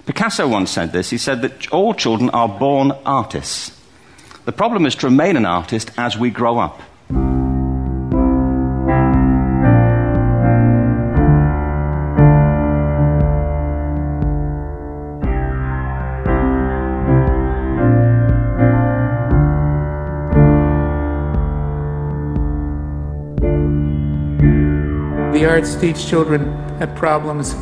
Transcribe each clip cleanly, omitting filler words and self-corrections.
Picasso once said this. He said that all children are born artists. The problem is to remain an artist as we grow up. The arts teach children that problems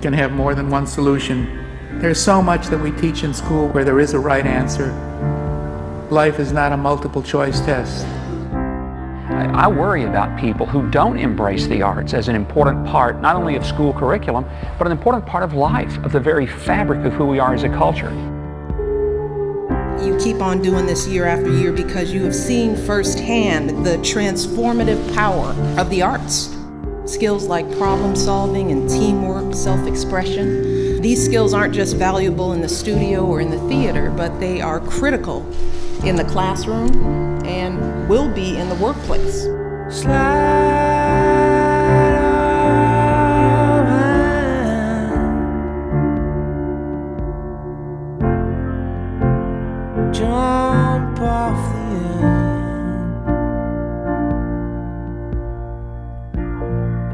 can have more than one solution. There's so much that we teach in school where there is a right answer. Life is not a multiple choice test. I worry about people who don't embrace the arts as an important part, not only of school curriculum, but an important part of life, of the very fabric of who we are as a culture. You keep on doing this year after year because you have seen firsthand the transformative power of the arts. Skills like problem solving and teamwork, self-expression. These skills aren't just valuable in the studio or in the theater, but they are critical in the classroom and will be in the workplace. Jump off the end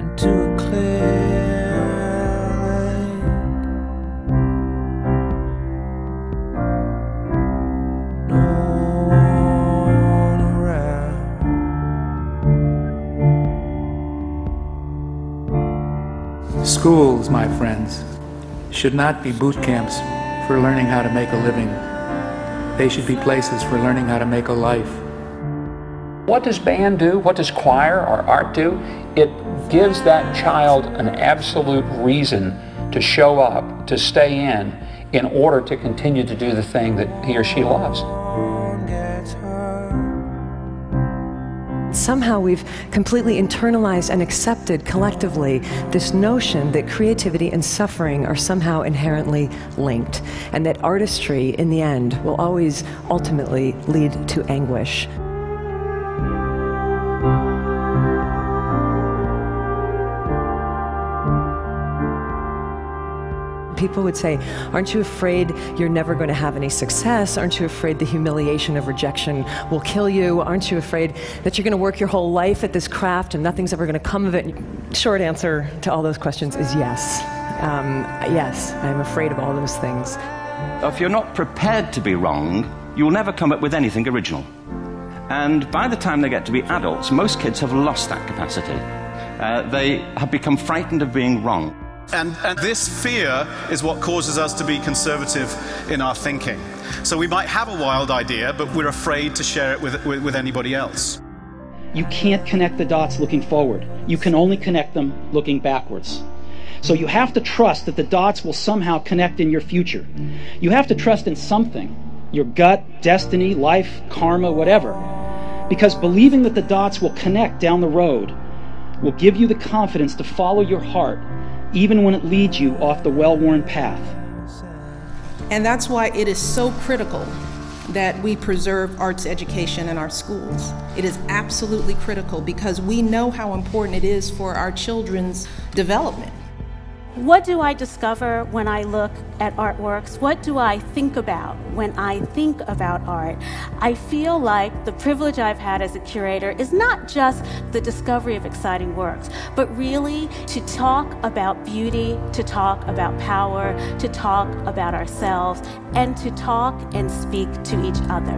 into a clear lake. No one around. Schools, my friends, should not be boot camps for learning how to make a living. They should be places for learning how to make a life. What does band do? What does choir or art do? It gives that child an absolute reason to show up, to stay in order to continue to do the thing that he or she loves. Somehow we've completely internalized and accepted collectively this notion that creativity and suffering are somehow inherently linked, and that artistry, in the end, will always ultimately lead to anguish. People would say, aren't you afraid you're never going to have any success? Aren't you afraid the humiliation of rejection will kill you? Aren't you afraid that you're going to work your whole life at this craft and nothing's ever going to come of it? Short answer to all those questions is yes. Yes, I'm afraid of all those things. If you're not prepared to be wrong, you'll never come up with anything original. And by the time they get to be adults, most kids have lost that capacity. They have become frightened of being wrong. And this fear is what causes us to be conservative in our thinking. So we might have a wild idea, but we're afraid to share it with anybody else. You can't connect the dots looking forward. You can only connect them looking backwards. So you have to trust that the dots will somehow connect in your future. You have to trust in something, your gut, destiny, life, karma, whatever. Because believing that the dots will connect down the road will give you the confidence to follow your heart, even when it leads you off the well-worn path. And that's why it is so critical that we preserve arts education in our schools. It is absolutely critical because we know how important it is for our children's development. What do I discover when I look at artworks? What do I think about when I think about art? I feel like the privilege I've had as a curator is not just the discovery of exciting works, but really to talk about beauty, to talk about power, to talk about ourselves, and to talk and speak to each other.